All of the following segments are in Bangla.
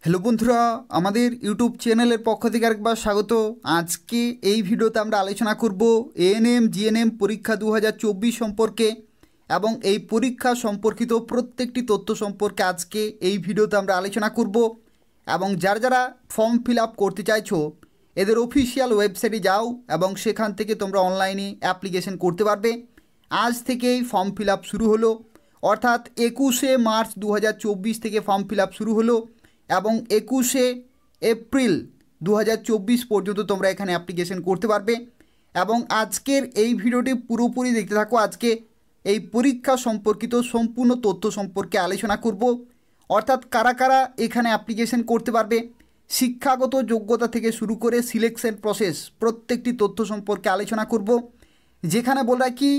হ্যালো বন্ধুরা, আমাদের ইউটিউব চ্যানেলের পক্ষ থেকে আরেকবার স্বাগত। আজকে এই ভিডিওতে আমরা আলোচনা করব এএনএম জিএনএম পরীক্ষা 2024 সম্পর্কে এবং এই পরীক্ষা সম্পর্কিত প্রত্যেকটি তথ্য সম্পর্কে আজকে এই ভিডিওতে আমরা আলোচনা করব। এবং যারা যারা ফর্ম ফিল আপ করতে চাইছো এদের অফিসিয়াল ওয়েবসাইটে যাও এবং সেখান থেকে তোমরা অনলাইনে অ্যাপ্লিকেশন করতে পারবে। আজ থেকেই ফর্ম ফিল আপ শুরু হলো, অর্থাৎ 21শে মার্চ 2024 থেকে ফর্ম ফিল আপ শুরু হলো এবং 21শে এপ্রিল 2024 পর্যন্ত তোমরা এখানে অ্যাপ্লিকেশন করতে পারবে। এবং আজকের এই ভিডিওটি পুরোপুরি দেখতে থাকো। আজকে এই পরীক্ষা সম্পর্কিত সম্পূর্ণ তথ্য সম্পর্কে আলোচনা করব, অর্থাৎ কারা কারা এখানে অ্যাপ্লিকেশন করতে পারবে, শিক্ষাগত যোগ্যতা থেকে শুরু করে সিলেকশন প্রসেস প্রত্যেকটি তথ্য সম্পর্কে আলোচনা করব। যেখানে বল রাখি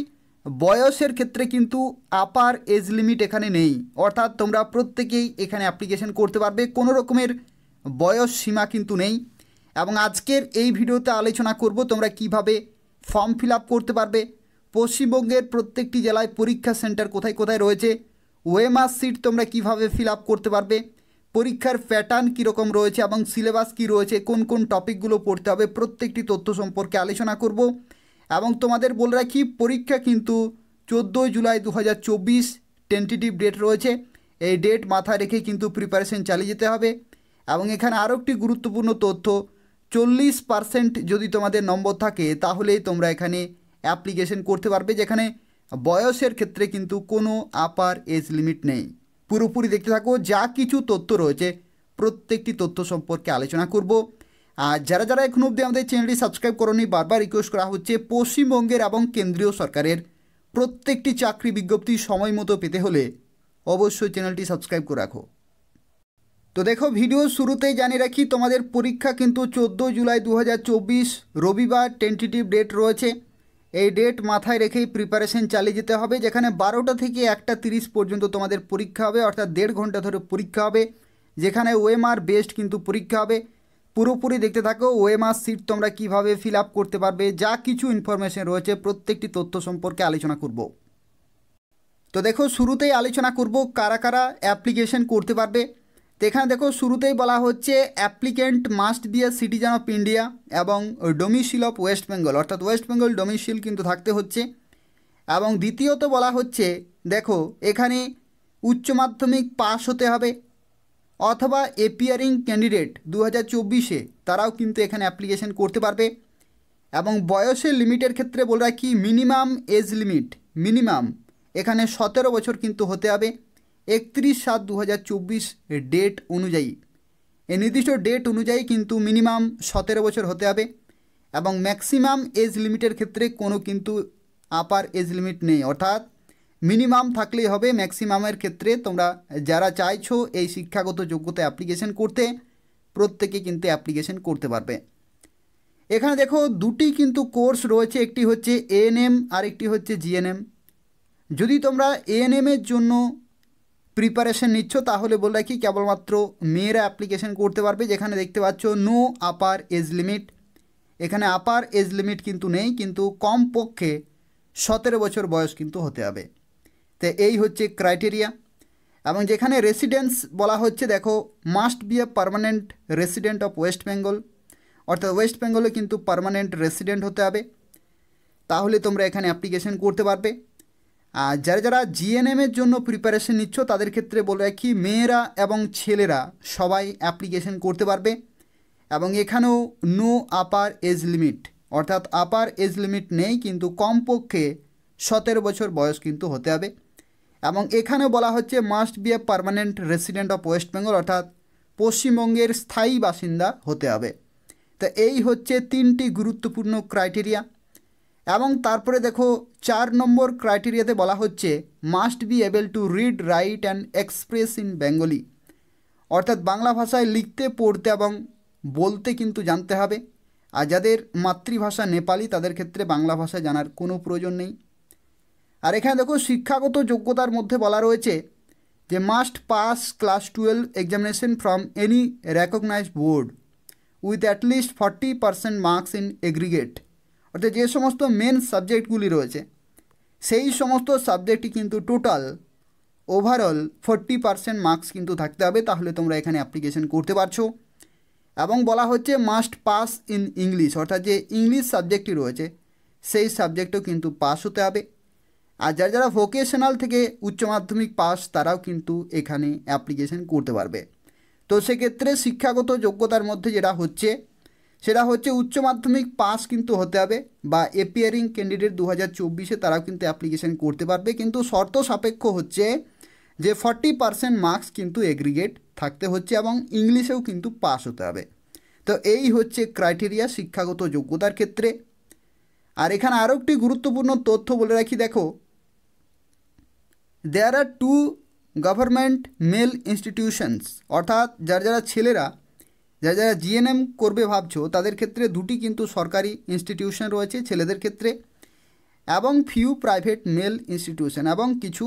বয়সের ক্ষেত্রে কিন্তু আপার এজ লিমিট এখানে নেই, অর্থাৎ তোমরা প্রত্যেকেই এখানে অ্যাপ্লিকেশন করতে পারবে, কোনো রকমের বয়স সীমা কিন্তু নেই। এবং আজকের এই ভিডিওতে আলোচনা করব তোমরা কিভাবে ফর্ম ফিল আপ করতে পারবে, পশ্চিমবঙ্গের প্রত্যেকটি জেলায় পরীক্ষা সেন্টার কোথায় কোথায় রয়েছে, ওএমআর সিট তোমরা কিভাবে ফিল আপ করতে পারবে, পরীক্ষার প্যাটার্ন কীরকম রয়েছে এবং সিলেবাস কী রয়েছে, কোন কোন টপিকগুলো পড়তে হবে, প্রত্যেকটি তথ্য সম্পর্কে আলোচনা করব। এবং তোমাদের বলে রাখি পরীক্ষা কিন্তু 14 জুলাই 2024 টেন্টেটিভ ডেট রয়েছে। এই ডেট মাথায় রেখে কিন্তু প্রিপারেশন চালিয়ে যেতে হবে। এবং এখানে আরও একটি গুরুত্বপূর্ণ তথ্য, 40% যদি তোমাদের নম্বর থাকে তাহলেই তোমরা এখানে অ্যাপ্লিকেশন করতে পারবে, যেখানে বয়সের ক্ষেত্রে কিন্তু কোনো আপার এজ লিমিট নেই। পুরোপুরি দেখতে থাকো, যা কিছু তথ্য রয়েছে প্রত্যেকটি তথ্য সম্পর্কে আলোচনা করব। আর যারা যারা এখন অবধি আমাদের চ্যানেলটি সাবস্ক্রাইব করোনি, বারবার রিকোয়েস্ট করা হচ্ছে পশ্চিমবঙ্গের এবং কেন্দ্রীয় সরকারের প্রত্যেকটি চাকরি বিজ্ঞপ্তি সময় মতো পেতে হলে অবশ্যই চ্যানেলটি সাবস্ক্রাইব করে রাখো। তো দেখো, ভিডিও শুরুতেই জানিয়ে রাখি তোমাদের পরীক্ষা কিন্তু 14 জুলাই 2024 রবিবার টেন্টেটিভ ডেট রয়েছে। এই ডেট মাথায় রেখেই প্রিপারেশন চালিয়ে যেতে হবে, যেখানে 12টা থেকে 1:30 পর্যন্ত তোমাদের পরীক্ষা হবে, অর্থাৎ 1.5 ঘন্টা ধরে পরীক্ষা হবে, যেখানে ওএমআর বেসড কিন্তু পরীক্ষা হবে। পুরোপুরি দেখতে থাকো। ওএমআর সিট তোমরা কিভাবে ফিল আপ করতে পারবে, যা কিছু ইনফরমেশন রয়েছে প্রত্যেকটি তথ্য সম্পর্কে আলোচনা করব। তো দেখো, শুরুতেই আলোচনা করব কারা কারা অ্যাপ্লিকেশন করতে পারবে। তো এখানে দেখো শুরুতেই বলা হচ্ছে applicant must B a citizen of India এবং ডোমিসিল অফ ওয়েস্ট বেঙ্গল, অর্থাৎ ওয়েস্ট বেঙ্গল ডোমিসিল কিন্তু থাকতে হচ্ছে। এবং দ্বিতীয়ত বলা হচ্ছে দেখো এখানে উচ্চ মাধ্যমিক পাস হতে হবে অথবা এপিয়ারিং ক্যান্ডিডেট 2024-এ তারাও কিন্তু এখানে অ্যাপ্লিকেশন করতে পারবে। এবং বয়সের লিমিটের ক্ষেত্রে বলে রাখি মিনিমাম এজ লিমিট মিনিমাম এখানে 17 বছর কিন্তু হতে হবে 31/7/2024 ডেট অনুযায়ী। এই নির্দিষ্ট ডেট অনুযায়ী কিন্তু মিনিমাম 17 বছর হতে হবে। এবং ম্যাক্সিমাম এজ লিমিটের ক্ষেত্রে কোনো কিন্তু আপার এজ লিমিট নেই, অর্থাৎ মিনিমাম থাকলেই হবে। ম্যাক্সিমামের ক্ষেত্রে তোমরা যারা চাইছো এই শিক্ষাগত যোগ্যতা অ্যাপ্লিকেশন করতে প্রত্যেকে কিন্তু অ্যাপ্লিকেশন করতে পারবে। এখানে দেখো দুটি কিন্তু কোর্স রয়েছে, একটি হচ্ছে এএনএম আর একটি হচ্ছে জিএনএম। যদি তোমরা এএনএমের জন্য প্রিপারেশন নিচ্ছ তাহলে বলে রাখি কেবলমাত্র মেয়েরা অ্যাপ্লিকেশন করতে পারবে, যেখানে দেখতে পাচ্ছ নো আপার এজ লিমিট। এখানে আপার এজ লিমিট কিন্তু নেই, কিন্তু কমপক্ষে 17 বছর বয়স কিন্তু হতে হবে। তো এই হচ্ছে ক্রাইটেরিয়া। এবং যেখানে রেসিডেন্স বলা হচ্ছে দেখো must B a permanent resident of West Bengal, অর্থাৎ ওয়েস্ট বেঙ্গলে কিন্তু পার্মানেন্ট রেসিডেন্ট হতে হবে, তাহলে তোমরা এখানে অ্যাপ্লিকেশন করতে পারবে। আর যারা যারা জিএনএমের জন্য প্রিপারেশন নিচ্ছ তাদের ক্ষেত্রে বলে রাখি মেয়েরা এবং ছেলেরা সবাই অ্যাপ্লিকেশন করতে পারবে। এবং এখানেও নো আপার এজ লিমিট, অর্থাৎ আপার এজ লিমিট নেই, কিন্তু কমপক্ষে 17 বছর বয়স কিন্তু হতে হবে। এবং এখানে বলা হচ্ছে must B a permanent resident of West Bengal, অর্থাৎ পশ্চিমবঙ্গের স্থায়ী বাসিন্দা হতে হবে। তো এই হচ্ছে 3টি গুরুত্বপূর্ণ ক্রাইটেরিয়া। এবং তারপরে দেখো 4 নম্বর ক্রাইটেরিয়াতে বলা হচ্ছে must be able to read write and express in Bengali, অর্থাৎ বাংলা ভাষায় লিখতে পড়তে এবং বলতে কিন্তু জানতে হবে। আর যাদের মাতৃভাষা নেপালি তাদের ক্ষেত্রে বাংলা ভাষা জানার কোনো প্রয়োজন নেই। আর এখানে দেখো শিক্ষাগত যোগ্যতার মধ্যে বলা রয়েছে যে must pass class 12 examination from any recognized board with at least 40% marks in aggregate, অর্থাৎ যে সমস্ত মেন সাবজেক্টগুলি রয়েছে সেই সমস্ত সাবজেক্টই কিন্তু টোটাল ওভারঅল 40% মার্কস কিন্তু থাকতে হবে, তাহলে তোমরা এখানে অ্যাপ্লিকেশন করতে পারছো। এবং বলা হচ্ছে মাস্ট পাস ইন ইংলিশ, অর্থাৎ যে ইংলিশ সাবজেক্টটি রয়েছে সেই সাবজেক্টও কিন্তু পাস হতে হবে। আর যারা যারা ভোকেশনাল থেকে উচ্চ মাধ্যমিক পাস তারাও কিন্তু এখানে অ্যাপ্লিকেশন করতে পারবে। তো সেক্ষেত্রে শিক্ষাগত যোগ্যতার মধ্যে যেটা হচ্ছে সেটা হচ্ছে উচ্চ মাধ্যমিক পাস কিন্তু হতে হবে, বা এপিয়ারিং ক্যান্ডিডেট 2024 তারাও কিন্তু অ্যাপ্লিকেশন করতে পারবে, কিন্তু শর্ত সাপেক্ষ হচ্ছে যে 40% মার্কস কিন্তু এগ্রিগেট থাকতে হচ্ছে এবং ইংলিশেও কিন্তু পাস হতে হবে। তো এই হচ্ছে ক্রাইটেরিয়া শিক্ষাগত যোগ্যতার ক্ষেত্রে। আর এখানে আরও একটি গুরুত্বপূর্ণ তথ্য বলে রাখি, দেখো দেয়ার আর 2 গভর্নমেন্ট মেল ইনস্টিটিউশনস, অর্থাৎ যারা যারা ছেলেরা যারা যারা জিএনএম করবে ভাবছো তাদের ক্ষেত্রে 2টি কিন্তু সরকারি ইনস্টিটিউশন রয়েছে ছেলেদের ক্ষেত্রে, এবং ফিউ প্রাইভেট মেল ইনস্টিটিউশন, এবং কিছু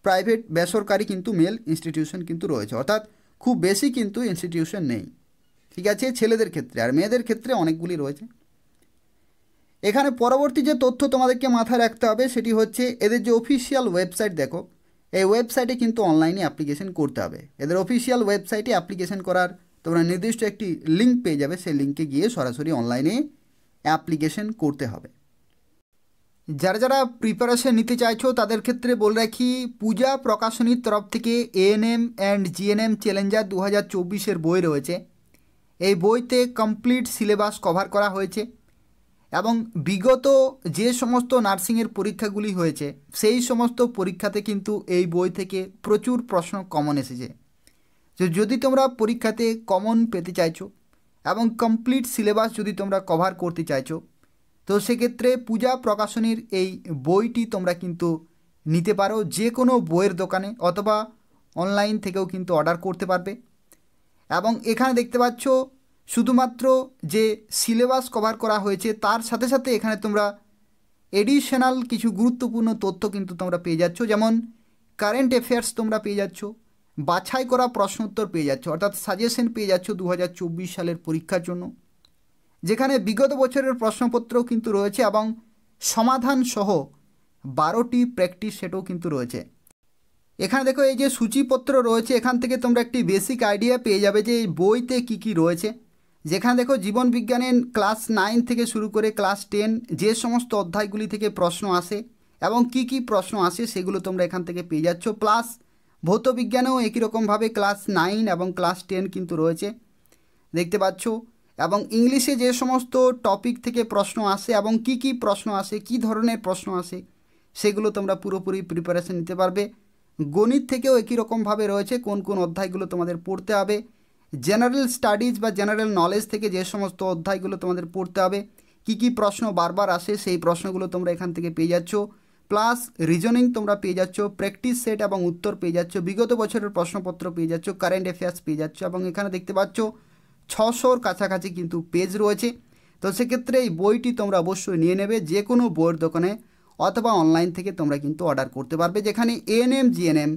প্রাইভেট বেসরকারি কিন্তু মেল ইনস্টিটিউশন কিন্তু রয়েছে, অর্থাৎ খুব বেশি কিন্তু ইনস্টিটিউশন নেই, ঠিক আছে, ছেলেদের ক্ষেত্রে। আর মেয়েদের ক্ষেত্রে অনেকগুলি রয়েছে। এখানে পরবর্তী যে তথ্য তোমাদেরকে মাথায় রাখতে হবে সেটি হচ্ছে এদের যে অফিসিয়াল ওয়েবসাইট, দেখো এই ওয়েবসাইটে কিন্তু অনলাইনে অ্যাপ্লিকেশন করতে হবে। এদের অফিসিয়াল ওয়েবসাইটে অ্যাপ্লিকেশন করার তোমরা নির্দিষ্ট একটি লিঙ্ক পেয়ে যাবে, সেই লিঙ্কে গিয়ে সরাসরি অনলাইনে অ্যাপ্লিকেশন করতে হবে। যারা যারা প্রিপারেশন নিতে চাইছো তাদের ক্ষেত্রে বলে রাখি, পূজা প্রকাশনীর তরফ থেকে এএনএম অ্যান্ড জিএনএম চ্যালেঞ্জার 2024 বই রয়েছে। এই বইতে কমপ্লিট সিলেবাস কভার করা হয়েছে এবং বিগত যে সমস্ত নার্সিংয়ের পরীক্ষাগুলি হয়েছে সেই সমস্ত পরীক্ষাতে কিন্তু এই বই থেকে প্রচুর প্রশ্ন কমন এসেছে। তো যদি তোমরা পরীক্ষাতে কমন পেতে চাইছো এবং কমপ্লিট সিলেবাস যদি তোমরা কভার করতে চাইছো, তো সেক্ষেত্রে পূজা প্রকাশনীর এই বইটি তোমরা কিন্তু নিতে পারো যে কোনো বইয়ের দোকানে, অথবা অনলাইন থেকেও কিন্তু অর্ডার করতে পারবে। এবং এখানে দেখতে পাচ্ছ শুধুমাত্র যে সিলেবাস কভার করা হয়েছে তার সাথে সাথে এখানে তোমরা এডিশনাল কিছু গুরুত্বপূর্ণ তথ্য কিন্তু তোমরা পেয়ে যাচ্ছ, যেমন কারেন্ট অ্যাফেয়ার্স তোমরা পেয়ে যাচ্ছ, বাছাই করা প্রশ্ন উত্তর পেয়ে যাচ্ছ, অর্থাৎ সাজেশন পেয়ে যাচ্ছ 2024 সালের পরীক্ষার জন্য, যেখানে বিগত বছরের প্রশ্নপত্রও কিন্তু রয়েছে এবং সমাধান সহ 12টি প্র্যাকটিস সেটও কিন্তু রয়েছে। এখানে দেখো এই যে সূচিপত্র রয়েছে, এখান থেকে তোমরা একটি বেসিক আইডিয়া পেয়ে যাবে যে এই বইতে কী কী রয়েছে। যেখানে দেখো জীবন বিজ্ঞানের ক্লাস 9 থেকে শুরু করে ক্লাস 10 যে সমস্ত অধ্যায়গুলি থেকে প্রশ্ন আসে এবং কি কি প্রশ্ন আসে সেগুলো তোমরা এখান থেকে পেয়ে যাচ্ছ। প্লাস ভৌত বিজ্ঞানেও একই রকমভাবে ক্লাস 9 এবং ক্লাস 10 কিন্তু রয়েছে দেখতে পাচ্ছ, এবং ইংলিশে যে সমস্ত টপিক থেকে প্রশ্ন আসে এবং কি কি প্রশ্ন আসে, কি ধরনের প্রশ্ন আসে সেগুলো তোমরা পুরোপুরি প্রিপারেশন নিতে পারবে। গণিত থেকেও একই রকমভাবে রয়েছে কোন কোন অধ্যায়গুলো তোমাদের পড়তে হবে। জেনারেল স্টাডিজ বা জেনারেল নলেজ থেকে যে সমস্ত অধ্যায়গুলো তোমাদের পড়তে হবে, কি কি প্রশ্ন বারবার আসে সেই প্রশ্নগুলো তোমরা এখান থেকে পেয়ে যাচ্ছ। প্লাস রিজনিং তোমরা পেয়ে যাচ্ছ, প্র্যাকটিস সেট এবং উত্তর পেয়ে যাচ্ছ, বিগত বছরের প্রশ্নপত্র পেয়ে যাচ্ছ, কারেন্ট অ্যাফেয়ার্স পেয়ে যাচ্ছ, এবং এখানে দেখতে পাচ্ছ 600-র কাছাকাছি কিন্তু পেজ রয়েছে। তো সেক্ষেত্রে এই বইটি তোমরা অবশ্যই নিয়ে নেবে, যে কোনো বইয়ের দোকানে অথবা অনলাইন থেকে তোমরা কিন্তু অর্ডার করতে পারবে। যেখানে এএনএম জিএনএম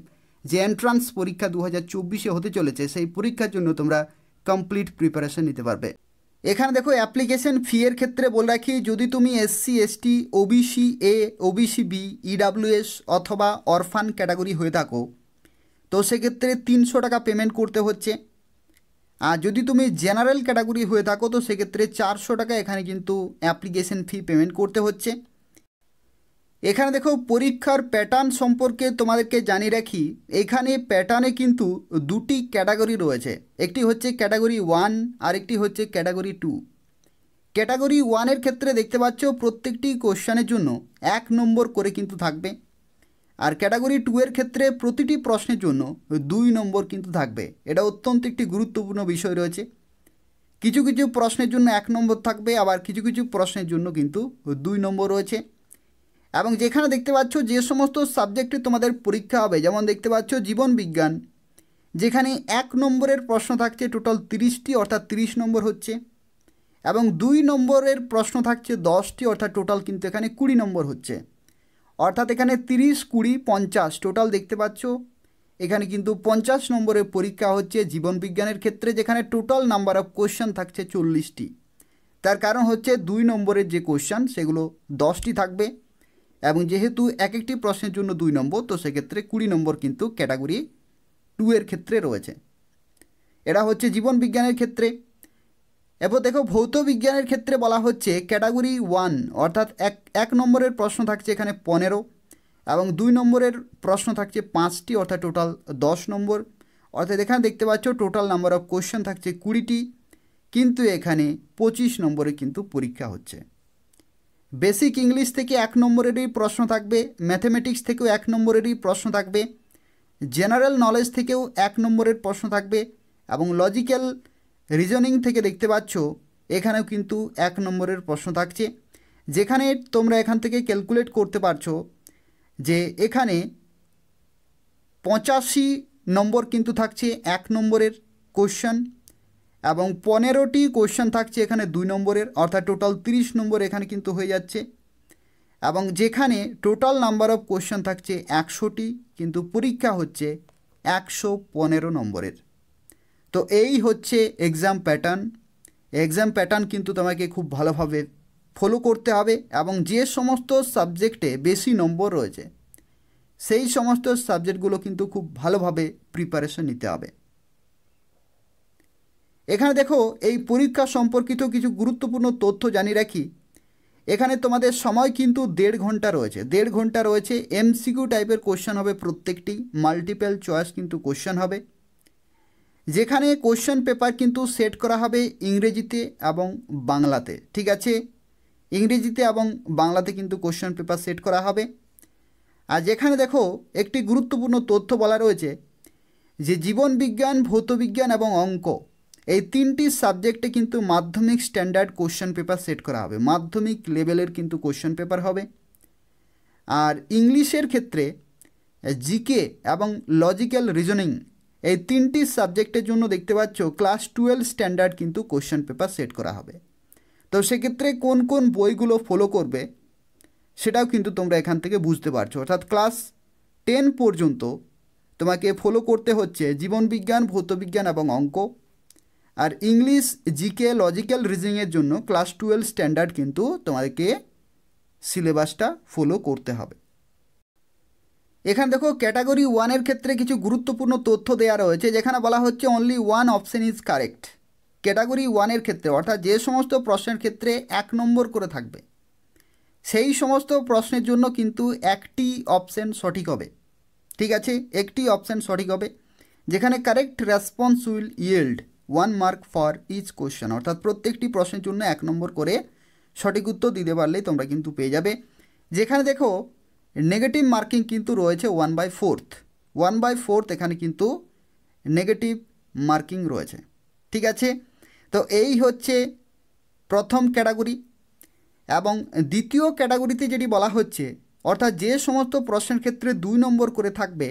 যে এন্ট্রান্স পরীক্ষা 2024 হতে চলেছে সেই পরীক্ষার জন্য তোমরা কমপ্লিট প্রিপারেশন নিতে পারবে। এখানে দেখো অ্যাপ্লিকেশন ফি এর ক্ষেত্রে বলে রাখি, যদি তুমি SC ST OBC A OBC B EWS অথবা অরফান ক্যাটাগরি হয়ে থাকো তো সেক্ষেত্রে 300 টাকা পেমেন্ট করতে হচ্ছে। আর যদি তুমি জেনারেল ক্যাটাগরি হয়ে থাকো তো সেক্ষেত্রে 400 টাকা এখানে কিন্তু অ্যাপ্লিকেশন ফি পেমেন্ট করতে হচ্ছে। এখানে দেখো পরীক্ষার প্যাটার্ন সম্পর্কে তোমাদেরকে জানিয়ে রাখি, এখানে প্যাটার্নে কিন্তু 2টি ক্যাটাগরি রয়েছে, একটি হচ্ছে ক্যাটাগরি 1 আর একটি হচ্ছে ক্যাটাগরি 2। ক্যাটাগরি 1-এর ক্ষেত্রে দেখতে পাচ্ছ প্রত্যেকটি কোশ্চেনের জন্য 1 নম্বর করে কিন্তু থাকবে, আর ক্যাটাগরি 2-এর ক্ষেত্রে প্রতিটি প্রশ্নের জন্য 2 নম্বর কিন্তু থাকবে। এটা অত্যন্ত একটি গুরুত্বপূর্ণ বিষয় রয়েছে, কিছু কিছু প্রশ্নের জন্য 1 নম্বর থাকবে, আবার কিছু কিছু প্রশ্নের জন্য কিন্তু 2 নম্বর রয়েছে। এবং যেখানে দেখতে পাচ্ছ যে সমস্ত সাবজেক্টে তোমাদের পরীক্ষা হবে, যেমন দেখতে পাচ্ছ জীবন বিজ্ঞান, যেখানে 1 নম্বরের প্রশ্ন থাকছে টোটাল 30টি অর্থাৎ 30 নম্বর হচ্ছে, এবং 2 নম্বরের প্রশ্ন থাকছে 10টি অর্থাৎ টোটাল কিন্তু এখানে 20 নম্বর হচ্ছে, অর্থাৎ এখানে 30, 20, 50 টোটাল দেখতে পাচ্ছ এখানে কিন্তু 50 নম্বরের পরীক্ষা হচ্ছে জীবন বিজ্ঞানের ক্ষেত্রে, যেখানে টোটাল নাম্বার অফ কোশ্চেন থাকছে 40টি। তার কারণ হচ্ছে 2 নম্বরের যে কোশ্চেন সেগুলো 10টি থাকবে এবং যেহেতু এক একটি প্রশ্নের জন্য 2 নম্বর, তো সেক্ষেত্রে 20 নম্বর কিন্তু ক্যাটাগরি 2 এর ক্ষেত্রে রয়েছে। এটা হচ্ছে জীবন বিজ্ঞানের ক্ষেত্রে। এরপর দেখো ভৌত বিজ্ঞানের ক্ষেত্রে বলা হচ্ছে ক্যাটাগরি 1 অর্থাৎ এক নম্বরের প্রশ্ন থাকছে এখানে 15 এবং 2 নম্বরের প্রশ্ন থাকছে 5টি অর্থাৎ টোটাল 10 নম্বর। অর্থাৎ এখানে দেখতে পাচ্ছ টোটাল নাম্বার অফ কোশ্চেন থাকছে 20টি, কিন্তু এখানে 25 নম্বরে কিন্তু পরীক্ষা হচ্ছে। বেসিক ইংলিশ থেকে 1 নম্বরেরই প্রশ্ন থাকবে, ম্যাথমেটিক্স থেকেও 1 নম্বরেরই প্রশ্ন থাকবে, জেনারেল নলেজ থেকেও 1 নম্বরের প্রশ্ন থাকবে এবং লজিক্যাল রিজনিং থেকে দেখতে পাচ্ছ এখানেও কিন্তু 1 নম্বরের প্রশ্ন থাকছে, যেখানে তোমরা এখান থেকে ক্যালকুলেট করতে পারছো যে এখানে 85 নম্বর কিন্তু থাকছে 1 নম্বরের কোশ্চেন এবং 15টি কোশ্চেন থাকছে এখানে 2 নম্বরের, অর্থাৎ টোটাল 30 নম্বর এখানে কিন্তু হয়ে যাচ্ছে। এবং যেখানে টোটাল নাম্বার অফ কোশ্চেন থাকছে 100টি, কিন্তু পরীক্ষা হচ্ছে 115 নম্বরের। তো এই হচ্ছে এক্সাম প্যাটার্ন কিন্তু তোমাকে খুব ভালোভাবে ফলো করতে হবে এবং যে সমস্ত সাবজেক্টে বেশি নম্বর রয়েছে সেই সমস্ত সাবজেক্টগুলো কিন্তু খুব ভালোভাবে প্রিপারেশন নিতে হবে। এখানে দেখো এই পরীক্ষা সম্পর্কিত কিছু গুরুত্বপূর্ণ তথ্য জানিয়ে রাখি। এখানে তোমাদের সময় কিন্তু 1.5 ঘন্টা রয়েছে। 1.5 ঘন্টা রয়েছে। এমসিকিউ টাইপের কোশ্চেন হবে প্রত্যেকটি, মাল্টিপল চয়েস কিন্তু কোশ্চেন হবে, যেখানে কোশ্চেন পেপার কিন্তু সেট করা হবে ইংরেজিতে এবং বাংলাতে। ঠিক আছে, ইংরেজিতে এবং বাংলাতে কিন্তু কোশ্চেন পেপার সেট করা হবে। আর যেখানে দেখো একটি গুরুত্বপূর্ণ তথ্য বলা রয়েছে যে জীবন বিজ্ঞান, ভৌত বিজ্ঞান এবং অঙ্ক এই 3টি সাবজেক্টে কিন্তু মাধ্যমিক স্ট্যান্ডার্ড কোশ্চেন পেপার সেট করা হবে, মাধ্যমিক লেভেলের কিন্তু কোশ্চেন পেপার হবে। আর ইংলিশের ক্ষেত্রে জিকে এবং লজিক্যাল রিজনিং এই 3টি সাবজেক্টের জন্য দেখতে পাচ্ছ ক্লাস 12 স্ট্যান্ডার্ড কিন্তু কোশ্চেন পেপার সেট করা হবে। তো সেক্ষেত্রে কোন কোন বইগুলো ফলো করবে সেটাও কিন্তু তোমরা এখান থেকে বুঝতে পারছো। অর্থাৎ ক্লাস 10 পর্যন্ত তোমাকে ফলো করতে হচ্ছে জীবন বিজ্ঞান, ভৌত বিজ্ঞান এবং অঙ্ক। আর ইংলিশ, জিকে, লজিক্যাল রিজনিংয়ের জন্য ক্লাস 12 স্ট্যান্ডার্ড কিন্তু তোমাদেরকে সিলেবাসটা ফলো করতে হবে। এখানে দেখো ক্যাটাগরি 1 এর ক্ষেত্রে কিছু গুরুত্বপূর্ণ তথ্য দেওয়া রয়েছে, যেখানে বলা হচ্ছে only 1 option is correct. Category 1 এর ক্ষেত্রে অর্থাৎ যে সমস্ত প্রশ্নের ক্ষেত্রে 1 নম্বর করে থাকবে সেই সমস্ত প্রশ্নের জন্য কিন্তু একটি অপশন সঠিক হবে। ঠিক আছে, একটি অপশন সঠিক হবে, যেখানে correct response will yield 1 mark for each question. অর্থাৎ প্রত্যেকটি প্রশ্নের জন্য 1 নম্বর করে সঠিক উত্তর দিতে পারলেই তোমরা কিন্তু পেয়ে যাবে। যেখানে দেখো নেগেটিভ মার্কিং কিন্তু রয়েছে 1/4 এখানে কিন্তু নেগেটিভ মার্কিং রয়েছে। ঠিক আছে, তো এই হচ্ছে প্রথম ক্যাটাগরি। এবং দ্বিতীয় ক্যাটাগরিতে যেটি বলা হচ্ছে অর্থাৎ যে সমস্ত প্রশ্নের ক্ষেত্রে 2 নম্বর করে থাকবে,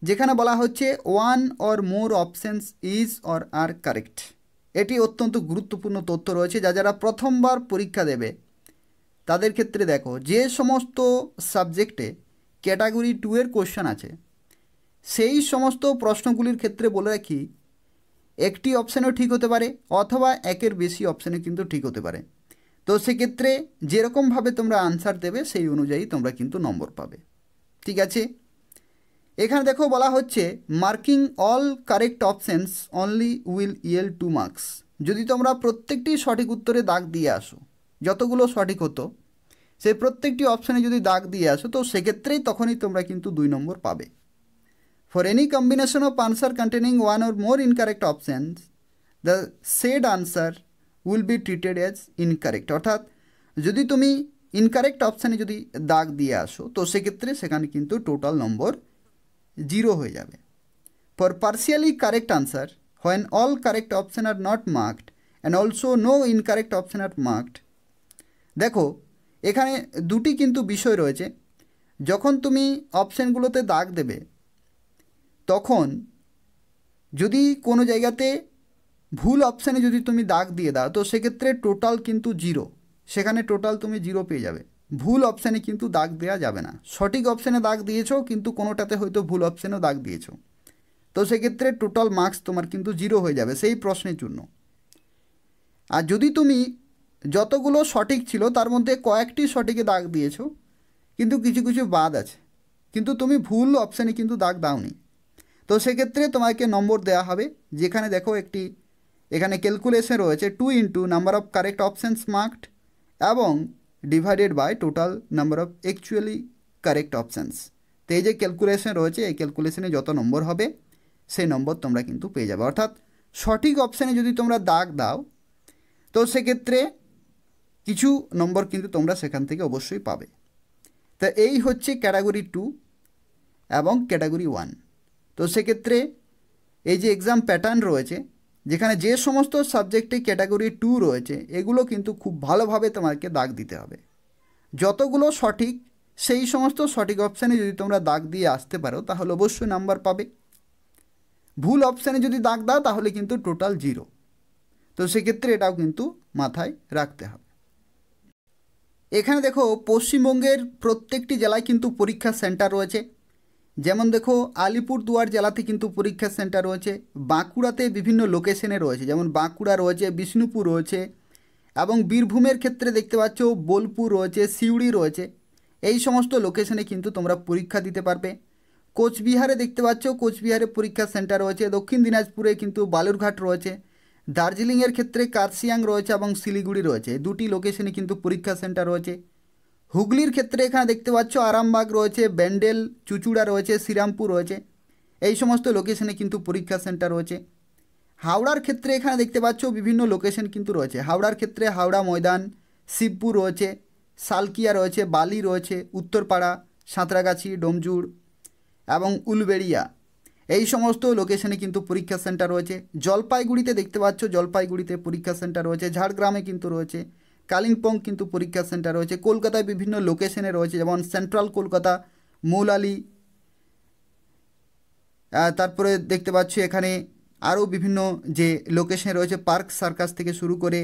যেখানে বলা হচ্ছে 1 or more options is or are correct. এটি অত্যন্ত গুরুত্বপূর্ণ তথ্য রয়েছে। যারা প্রথমবার পরীক্ষা দেবে তাদের ক্ষেত্রে দেখো যে সমস্ত সাবজেক্টে ক্যাটাগরি 2 এর কোশ্চেন আছে সেই সমস্ত প্রশ্নগুলির ক্ষেত্রে বলে রাখি একটি অপশানও ঠিক হতে পারে অথবা একের বেশি অপশানে কিন্তু ঠিক হতে পারে। তো সেক্ষেত্রে যেরকমভাবে তোমরা আনসার দেবে সেই অনুযায়ী তোমরা কিন্তু নম্বর পাবে। ঠিক আছে, এখানে দেখো বলা হচ্ছে marking all correct options only will Yale 2 marks. যদি তোমরা প্রত্যেকটি সঠিক উত্তরে দাগ দিয়ে আসো, যতগুলো সঠিক হতো সেই প্রত্যেকটি অপশানে যদি দাগ দিয়ে আসো তো সেক্ষেত্রেই তখনই তোমরা কিন্তু 2 নম্বর পাবে। For any combination of answer containing 1 or more incorrect options the shed answer will be treated as incorrect. অর্থাৎ যদি তুমি ইনকারেক্ট অপশানে যদি দাগ দিয়ে আসো তো সেক্ষেত্রে সেখানে কিন্তু টোটাল নম্বর 0 হয়ে যাবে। For partially correct answer when all correct option are not marked and also no incorrect option are marked. দেখো এখানে দুটি কিন্তু বিষয় রয়েছে। যখন তুমি অপশানগুলোতে দাগ দেবে তখন যদি কোনো জায়গাতে ভুল অপশানে যদি তুমি দাগ দিয়ে দাও তো সেক্ষেত্রে টোটাল কিন্তু 0, সেখানে টোটাল তুমি 0 পেয়ে যাবে। ভুল অপশানে কিন্তু দাগ দেওয়া যাবে না। সঠিক অপশানে দাগ দিয়েছো কিন্তু কোনোটাতে হয়তো ভুল অপশানেও দাগ দিয়েছো, তো সেক্ষেত্রে টোটাল মার্কস তোমার কিন্তু 0 হয়ে যাবে সেই প্রশ্নের জন্য। আর যদি তুমি যতগুলো সঠিক ছিল তার মধ্যে কয়েকটি সঠিকে দাগ দিয়েছো কিন্তু কিছু কিছু বাদ আছে, কিন্তু তুমি ভুল অপশানে কিন্তু দাগ দাওনি। তো সেক্ষেত্রে তোমাকে নম্বর দেওয়া হবে, যেখানে দেখো একটি এখানে ক্যালকুলেশন রয়েছে 2 into number of correct options marked এবং divided by total number of actually correct options. তো এই যে ক্যালকুলেশন রয়েছে, এই ক্যালকুলেশনে যত নম্বর হবে সেই নম্বর তোমরা কিন্তু পেয়ে যাবে। অর্থাৎ সঠিক অপশানে যদি তোমরা দাগ দাও তো সেক্ষেত্রে কিছু নম্বর কিন্তু তোমরা সেখান থেকে অবশ্যই পাবে। তা এই হচ্ছে ক্যাটাগরি 2 এবং ক্যাটাগরি 1। তো সেক্ষেত্রে এই যে এক্সাম প্যাটার্ন রয়েছে, যেখানে যে সমস্ত সাবজেক্টে ক্যাটাগরি 2 রয়েছে এগুলো কিন্তু খুব ভালোভাবে তোমাকে দাগ দিতে হবে। যতগুলো সঠিক সেই সমস্ত সঠিক অপশানে যদি তোমরা দাগ দিয়ে আসতে পারো তাহলে অবশ্যই নাম্বার পাবে। ভুল অপশানে যদি দাগ দাও তাহলে কিন্তু টোটাল 0। তো সেক্ষেত্রে এটাও কিন্তু মাথায় রাখতে হবে। এখানে দেখো পশ্চিমবঙ্গের প্রত্যেকটি জেলায় কিন্তু পরীক্ষা সেন্টার রয়েছে। যেমন দেখো আলিপুরদুয়ার জেলাতে কিন্তু পরীক্ষা সেন্টার রয়েছে, বাঁকুড়াতে বিভিন্ন লোকেশনে রয়েছে, যেমন বাঁকুড়া রয়েছে, বিষ্ণুপুর রয়েছে এবং বীরভূমের ক্ষেত্রে দেখতে পাচ্ছ বোলপুর রয়েছে, সিউড়ি রয়েছে। এই সমস্ত লোকেশনে কিন্তু তোমরা পরীক্ষা দিতে পারবে। কোচবিহারে দেখতে পাচ্ছ কোচবিহারে পরীক্ষা সেন্টার রয়েছে, দক্ষিণ দিনাজপুরে কিন্তু বালুরঘাট রয়েছে, দার্জিলিংয়ের ক্ষেত্রে কার্শিয়াং রয়েছে এবং শিলিগুড়ি রয়েছে। দুটি লোকেশনে কিন্তু পরীক্ষা সেন্টার রয়েছে। হুগলির ক্ষেত্রে এখানে দেখতে পাচ্ছ আরামবাগ রয়েছে, ব্যান্ডেল, চুচুড়া রয়েছে, শ্রীরামপুর রয়েছে। এই সমস্ত লোকেশনে কিন্তু পরীক্ষা সেন্টার রয়েছে। হাওড়ার ক্ষেত্রে এখানে দেখতে পাচ্ছ বিভিন্ন লোকেশন কিন্তু রয়েছে। হাওড়ার ক্ষেত্রে হাওড়া ময়দান, শিবপুর রয়েছে, সালকিয়া রয়েছে, বালি রয়েছে, উত্তরপাড়া, সাঁতরাগাছি, ডোমজুড় এবং উলবেড়িয়া। এই সমস্ত লোকেশনে কিন্তু পরীক্ষা সেন্টার রয়েছে। জলপাইগুড়িতে দেখতে পাচ্ছ জলপাইগুড়িতে পরীক্ষা সেন্টার রয়েছে, ঝাড়গ্রামে কিন্তু রয়েছে, কালিম্পং কিন্তু পরীক্ষা সেন্টার রয়েছে, কলকাতায় বিভিন্ন লোকেশনে রয়েছে, যেমন সেন্ট্রাল কলকাতা, মৌলালি, তারপরে দেখতে পাচ্ছ এখানে আরও বিভিন্ন যে লোকেশন রয়েছে, পার্ক সার্কাস থেকে শুরু করে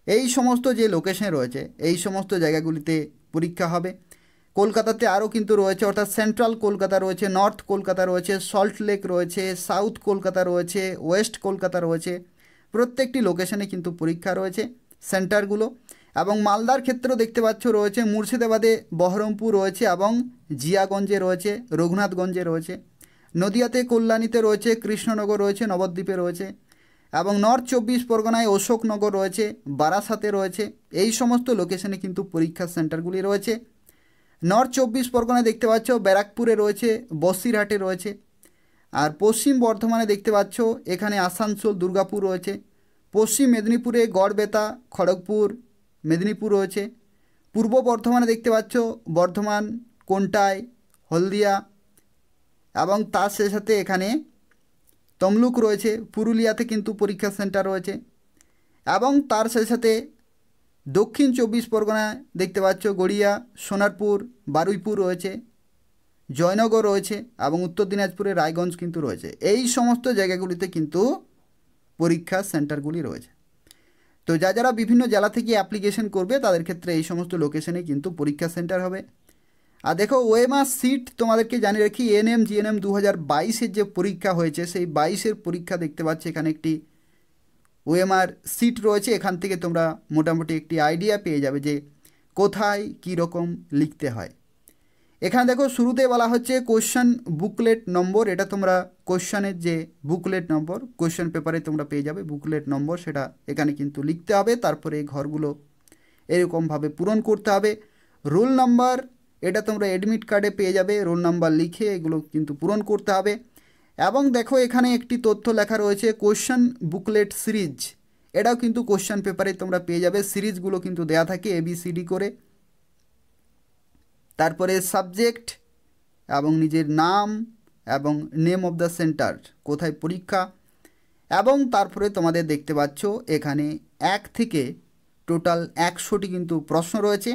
এই সমস্ত যে লোকেশন রয়েছে এই সমস্ত জায়গাগুলিতে পরীক্ষা হবে। কলকাতাতে আরও কিন্তু রয়েছে, অর্থাৎ সেন্ট্রাল কলকাতা রয়েছে, নর্থ কলকাতা রয়েছে, সল্ট লেক রয়েছে, সাউথ কলকাতা রয়েছে, ওয়েস্ট কলকাতা রয়েছে। প্রত্যেকটি লোকেশনে কিন্তু পরীক্ষা রয়েছে সেন্টারগুলো। এবং মালদার ক্ষেত্রেও দেখতে পাচ্ছ রয়েছে, মুর্শিদাবাদে বহরমপুর রয়েছে এবং জিয়াগঞ্জে রয়েছে, রঘুনাথগঞ্জে রয়েছে, নদিয়াতে কল্যাণীতে রয়েছে, কৃষ্ণনগর রয়েছে, নবদ্বীপে রয়েছে এবং নর্থ 24 পরগনায় অশোকনগর রয়েছে, বারাসাতে রয়েছে। এই সমস্ত লোকেশনে কিন্তু পরীক্ষা সেন্টারগুলি রয়েছে। নর্থ 24 পরগনায় দেখতে পাচ্ছ ব্যারাকপুরে রয়েছে, বসিরহাটে রয়েছে। আর পশ্চিম বর্ধমানে দেখতে পাচ্ছ এখানে আসানসোল, দুর্গাপুর রয়েছে। পশ্চিম মেদিনীপুরে গড়বেতা, খড়গপুর, মেদিনীপুর রয়েছে। পূর্ব বর্ধমানে দেখতে পাচ্ছ বর্ধমান, কোন্টায়, হলদিয়া এবং তার সাথে এখানে তমলুক রয়েছে। পুরুলিয়াতে কিন্তু পরীক্ষা সেন্টার রয়েছে এবং তার সাথে দক্ষিণ 24 পরগনায় দেখতে পাচ্ছ গড়িয়া, সোনারপুর, বারুইপুর রয়েছে, জয়নগর রয়েছে এবং উত্তর দিনাজপুরে রায়গঞ্জ কিন্তু রয়েছে। এই সমস্ত জায়গাগুলিতে কিন্তু পরীক্ষা সেন্টারগুলি রয়েছে। তো যারা বিভিন্ন জেলা থেকে অ্যাপ্লিকেশন করবে তাদের ক্ষেত্রে এই সমস্ত লোকেশনে কিন্তু পরীক্ষা সেন্টার হবে। আর দেখো ওএমআর সিট তোমাদেরকে জানিয়ে রাখি, এএনএম জিএনএম 2022-এর যে পরীক্ষা হয়েছে সেই 22-এর পরীক্ষা দেখতে পাচ্ছি এখানে একটি ওএমআর সিট রয়েছে। এখান থেকে তোমরা মোটামুটি একটি আইডিয়া পেয়ে যাবে যে কোথায় কী রকম লিখতে হয়। এখানে দেখো শুরুতে বলা হচ্ছে কোশ্চেন বুকলেট নম্বর, এটা তোমরা কোশ্চেনের যে বুকলেট নম্বর কোশ্চেন পেপারে তোমরা পেয়ে যাবে বুকলেট নম্বর, সেটা এখানে কিন্তু লিখতে হবে। তারপরে এই ঘরগুলো এরকমভাবে পূরণ করতে হবে। রোল নাম্বার এটা তোমরা অ্যাডমিট কার্ডে পেয়ে যাবে, রোল নাম্বার লিখে এগুলো কিন্তু পূরণ করতে হবে। এবং দেখো এখানে একটি তথ্য লেখা রয়েছে কোশ্চেন বুকলেট সিরিজ, এটাও কিন্তু কোশ্চেন পেপারে তোমরা পেয়ে যাবে। সিরিজগুলো কিন্তু দেয়া থাকে ABCD করে। তারপরে সাবজেক্ট এবং নিজের নাম এবং নেম অফ দ্য সেন্টার, কোথায় পরীক্ষা, এবং তারপরে তোমাদের দেখতে পাচ্ছ এখানে 1 থেকে টোটাল 100টি কিন্তু প্রশ্ন রয়েছে।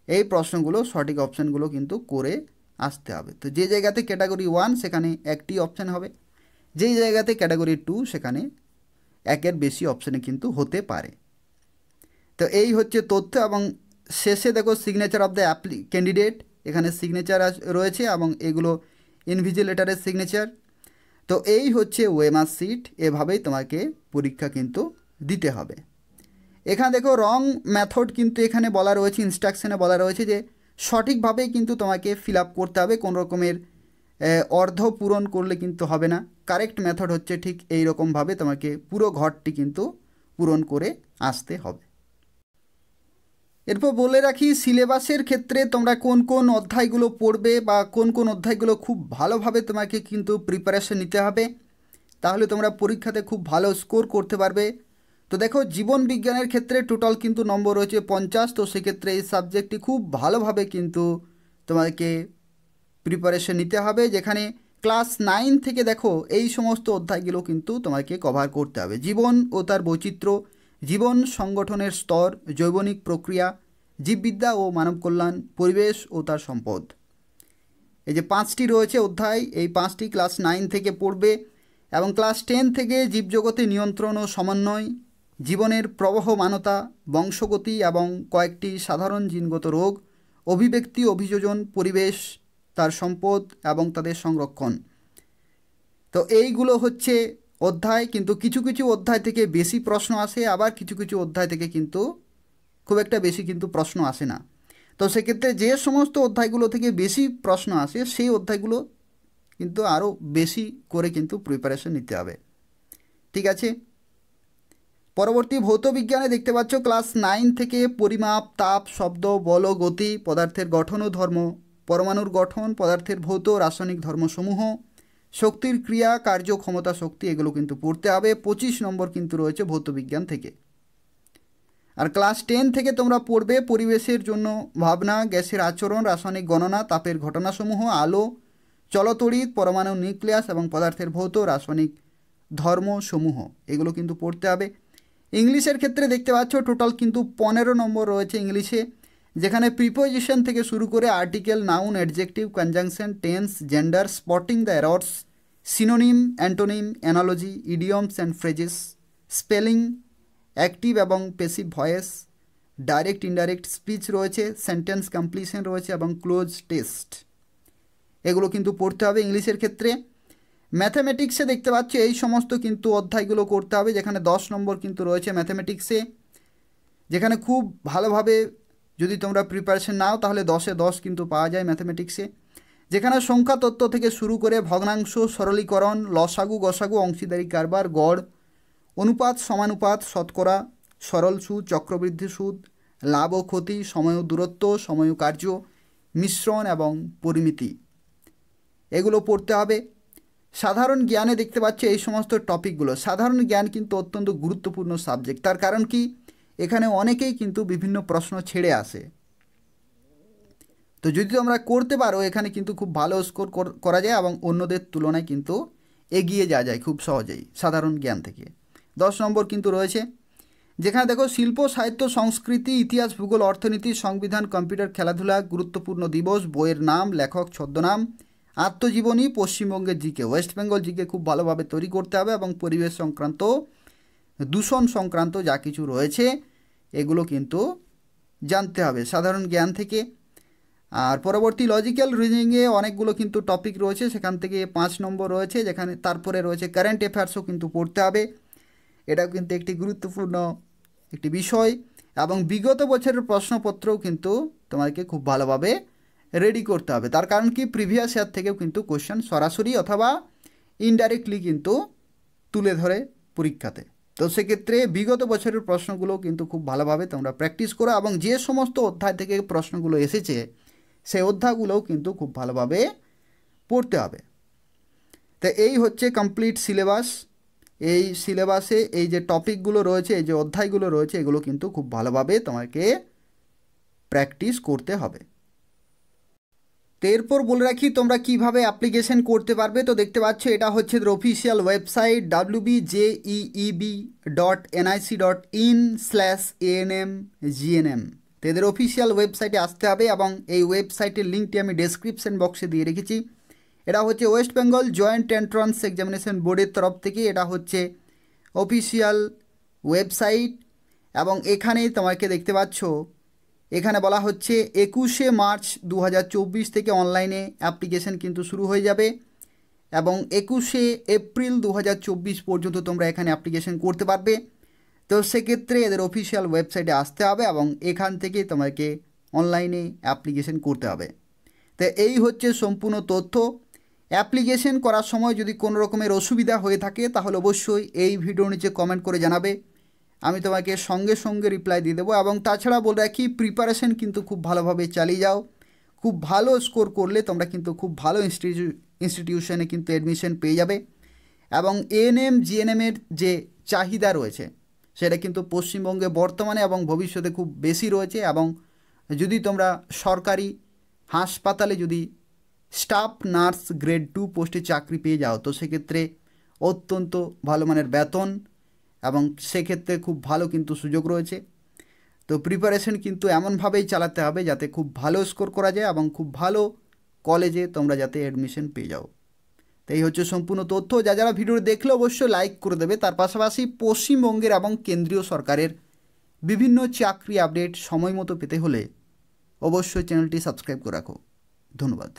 এই প্রশ্নগুলো সঠিক অপশানগুলো কিন্তু করে আসতে হবে। তো যে জায়গাতে ক্যাটাগরি 1 সেখানে একটি অপশান হবে, যেই জায়গাতে ক্যাটাগরি 2 সেখানে একের বেশি অপশানে কিন্তু হতে পারে। তো এই হচ্ছে তথ্য। এবং শেষে দেখো সিগনেচার অফ দ্য ক্যান্ডিডেট, এখানে সিগনেচার রয়েছে এবং এগুলো ইনভিজিলেটরের সিগনেচার। তো এই হচ্ছে ওএমআর সিট, এভাবেই তোমাকে পরীক্ষা কিন্তু দিতে হবে। এখানে দেখো রং মেথড কিন্তু এখানে বলা রয়েছে, ইনস্ট্রাকশনে বলা রয়েছে যে সঠিকভাবে কিন্তু তোমাকে ফিল আপ করতে হবে, কোনো রকমের অর্ধ পূরণ করলে কিন্তু হবে না। কারেক্ট মেথড হচ্ছে ঠিক এই রকমভাবে তোমাকে পুরো ঘরটি কিন্তু পূরণ করে আসতে হবে। এরপর বলে রাখি সিলেবাসের ক্ষেত্রে তোমরা কোন কোন অধ্যায়গুলো পড়বে বা কোন কোন অধ্যায়গুলো খুব ভালোভাবে তোমাকে কিন্তু প্রিপারেশন নিতে হবে, তাহলে তোমরা পরীক্ষাতে খুব ভালো স্কোর করতে পারবে। তো দেখো জীবন বিজ্ঞানের ক্ষেত্রে টোটাল কিন্তু নম্বর রয়েছে 50, তো সেক্ষেত্রে এই সাবজেক্টটি খুব ভালোভাবে কিন্তু তোমাকে প্রিপারেশন নিতে হবে, যেখানে ক্লাস 9 থেকে দেখো এই সমস্ত অধ্যায়গুলো কিন্তু তোমাকে কভার করতে হবে। জীবন ও তার বৈচিত্র্য, জীবন সংগঠনের স্তর, জৈবনিক প্রক্রিয়া, জীববিদ্যা ও মানব কল্যাণ, পরিবেশ ও তার সম্পদ, এই যে 5টি রয়েছে অধ্যায়, এই 5টি ক্লাস 9 থেকে পড়বে। এবং ক্লাস 10 থেকে জীবজগতে নিয়ন্ত্রণ ও সমন্বয়, জীবনের প্রবহমানতা, বংশগতি এবং কয়েকটি সাধারণ জিনগত রোগ, অভিব্যক্তি, অভিযোজন, পরিবেশ, তার সম্পদ এবং তাদের সংরক্ষণ। তো এইগুলো হচ্ছে অধ্যায়, কিন্তু কিছু কিছু অধ্যায় থেকে বেশি প্রশ্ন আসে, আবার কিছু কিছু অধ্যায় থেকে কিন্তু খুব একটা বেশি কিন্তু প্রশ্ন আসে না। তো সেক্ষেত্রে যে সমস্ত অধ্যায়গুলো থেকে বেশি প্রশ্ন আসে সেই অধ্যায়গুলো কিন্তু আরও বেশি করে কিন্তু প্রিপারেশন নিতে হবে, ঠিক আছে। পরবর্তী ভৌতবিজ্ঞানে দেখতে পাচ্ছ ক্লাস 9 থেকে পরিমাপ, তাপ, শব্দ, বল, গতি, পদার্থের গঠন ও ধর্ম, পরমাণুর গঠন, পদার্থের ভৌত রাসায়নিক ধর্মসমূহ, শক্তির ক্রিয়া, কার্য, ক্ষমতা, শক্তি, এগুলো কিন্তু পড়তে হবে। 25 নম্বর কিন্তু রয়েছে ভৌতবিজ্ঞান থেকে। আর ক্লাস 10 থেকে তোমরা পড়বে পরিবেশের জন্য ভাবনা, গ্যাসের আচরণ, রাসায়নিক গণনা, তাপের ঘটনাসমূহ, আলো, চলতড়িৎ, পরমাণু নিউক্লিয়াস এবং পদার্থের ভৌত রাসায়নিক ধর্মসমূহ, এগুলো কিন্তু পড়তে হবে। ইংলিশের ক্ষেত্রে দেখতে পাচ্ছ টোটাল কিন্তু 15 নম্বর রয়েছে ইংলিশে, যেখানে প্রিপোজিশন থেকে শুরু করে article, noun, adjective, conjunction, tense, gender, spotting the errors, synonym, antonym, analogy, idioms and phrases, spelling, active এবং passive voice, direct indirect speech রয়েছে, সেন্টেন্স কমপ্লিশন রয়েছে এবং ক্লোজ টেস্ট, এগুলো কিন্তু পড়তে হবে ইংলিশের ক্ষেত্রে। ম্যাথামেটিক্সে দেখতে পাচ্ছ এই সমস্ত কিন্তু অধ্যায়গুলো করতে হবে, যেখানে 10 নম্বর কিন্তু রয়েছে ম্যাথামেটিক্সে, যেখানে খুব ভালোভাবে যদি তোমরা প্রিপারেশন নাও তাহলে 10-এ 10 কিন্তু পাওয়া যায় ম্যাথামেটিক্সে, যেখানে সংখ্যা তত্ত্ব থেকে শুরু করে ভগ্নাংশ, সরলীকরণ, লসাগু, গসাগু, অংশীদারি কারবার, গড়, অনুপাত, সমানুপাত, শতকরা, সরল সুদ, চক্রবৃদ্ধি সুদ, লাভ ও ক্ষতি, সময় ও দূরত্ব, সময় ও কার্য, মিশ্রণ এবং পরিমিতি, এগুলো পড়তে হবে। সাধারণ জ্ঞানে দেখতে পাচ্ছ এই সমস্ত টপিকগুলো। সাধারণ জ্ঞান কিন্তু অত্যন্ত গুরুত্বপূর্ণ সাবজেক্ট, তার কারণ কি এখানে অনেকেই কিন্তু বিভিন্ন প্রশ্ন ছেড়ে আসে। তো যদি তোমরা করতে পারো এখানে কিন্তু খুব ভালো স্কোর করা যায় এবং অন্যদের তুলনায় কিন্তু এগিয়ে যাওয়া যায় খুব সহজেই সাধারণ জ্ঞান থেকে। 10 নম্বর কিন্তু রয়েছে, যেখানে দেখো শিল্প, সাহিত্য, সংস্কৃতি, ইতিহাস, ভূগোল, অর্থনীতি, সংবিধান, কম্পিউটার, খেলাধুলা, গুরুত্বপূর্ণ দিবস, বইয়ের নাম, লেখক, ছদ্মনাম, আত্মজীবনী, পশ্চিমবঙ্গের জিকে, ওয়েস্ট বেঙ্গল জিকে খুব ভালোভাবে তৈরি করতে হবে এবং পরিবেশ সংক্রান্ত, দূষণ সংক্রান্ত যা কিছু রয়েছে এগুলো কিন্তু জানতে হবে সাধারণ জ্ঞান থেকে। আর পরবর্তী লজিক্যাল রিজনিংয়ে অনেকগুলো কিন্তু টপিক রয়েছে, সেখান থেকে 5 নম্বর রয়েছে, যেখানে তারপরে রয়েছে কারেন্ট অ্যাফেয়ার্সও কিন্তু পড়তে হবে, এটাও কিন্তু একটি গুরুত্বপূর্ণ একটি বিষয়। এবং বিগত বছরের প্রশ্নপত্রও কিন্তু তোমাকে খুব ভালোভাবে রেডি করতে হবে, তার কারণ কি প্রিভিয়াস ইয়ার থেকেও কিন্তু কোশ্চেন সরাসরি অথবা ইনডাইরেক্টলি কিন্তু তুলে ধরে পরীক্ষাতে। তো সেক্ষেত্রে বিগত বছরের প্রশ্নগুলো কিন্তু খুব ভালোভাবে তোমরা প্র্যাকটিস করো এবং যে সমস্ত অধ্যায় থেকে প্রশ্নগুলো এসেছে সেই অধ্যায়গুলোও কিন্তু খুব ভালোভাবে পড়তে হবে। তো এই হচ্ছে কমপ্লিট সিলেবাস। এই সিলেবাসে এই যে টপিকগুলো রয়েছে, এই যে অধ্যায়গুলো রয়েছে, এগুলো কিন্তু খুব ভালোভাবে তোমাকে প্র্যাকটিস করতে হবে। তো এরপর বলে রাখি তোমরা কিভাবে অ্যাপ্লিকেশন করতে পারবে। তো দেখতে পাচ্ছ এটা হচ্ছে অফিসিয়াল ওয়েবসাইট wbjeeb.nic.in/anmgnm। তো এদের অফিসিয়াল ওয়েবসাইটে আসতে হবে এবং এই ওয়েবসাইটের লিঙ্কটি আমি ডেসক্রিপশন বক্সে দিয়ে রেখেছি। এটা হচ্ছে West Bengal joint entrance examination বোর্ডের তরফ থেকে এটা হচ্ছে অফিসিয়াল ওয়েবসাইট। এবং এখানেই তোমাকে দেখতে পাচ্ছ এখানে বলা হচ্ছে 21শে মার্চ 2024 থেকে অনলাইনে অ্যাপ্লিকেশন কিন্তু শুরু হয়ে যাবে এবং 21শে এপ্রিল 2024 পর্যন্ত তোমরা এখানে অ্যাপ্লিকেশন করতে পারবে। তো সেক্ষেত্রে এদের অফিসিয়াল ওয়েবসাইটে আসতে হবে এবং এখান থেকে তোমাকে অনলাইনে অ্যাপ্লিকেশন করতে হবে। তো এই হচ্ছে সম্পূর্ণ তথ্য। অ্যাপ্লিকেশন করার সময় যদি কোনো রকমের অসুবিধা হয়ে থাকে তাহলে অবশ্যই এই ভিডিওর নিচে কমেন্ট করে জানাবে, আমি তোমাকে সঙ্গে সঙ্গে রিপ্লাই দিয়ে দেবো। এবং তাছাড়া বলে রাখি, প্রিপারেশন কিন্তু খুব ভালোভাবে চালিয়ে যাও। খুব ভালো স্কোর করলে তোমরা কিন্তু খুব ভালো ইনস্টিটিউশনে কিন্তু অ্যাডমিশন পেয়ে যাবে। এবং এএনএম জিএনএমের যে চাহিদা রয়েছে সেটা কিন্তু পশ্চিমবঙ্গে বর্তমানে এবং ভবিষ্যতে খুব বেশি রয়েছে। এবং যদি তোমরা সরকারি হাসপাতালে যদি স্টাফ নার্স গ্রেড 2 পোস্টে চাকরি পেয়ে যাও তো সেক্ষেত্রে অত্যন্ত ভালো মানের বেতন এবং সেক্ষেত্রে খুব ভালো কিন্তু সুযোগ রয়েছে। তো প্রিপারেশন কিন্তু এমনভাবেই চালাতে হবে যাতে খুব ভালো স্কোর করা যায় এবং খুব ভালো কলেজে তোমরা যাতে অ্যাডমিশন পেয়ে যাও। তো এই হচ্ছে সম্পূর্ণ তথ্য। যারা ভিডিও দেখলে অবশ্যই লাইক করে দেবে। তার পাশাপাশি পশ্চিমবঙ্গের এবং কেন্দ্রীয় সরকারের বিভিন্ন চাকরি আপডেট সময় মতো পেতে হলে অবশ্যই চ্যানেলটি সাবস্ক্রাইব করে রাখো। ধন্যবাদ।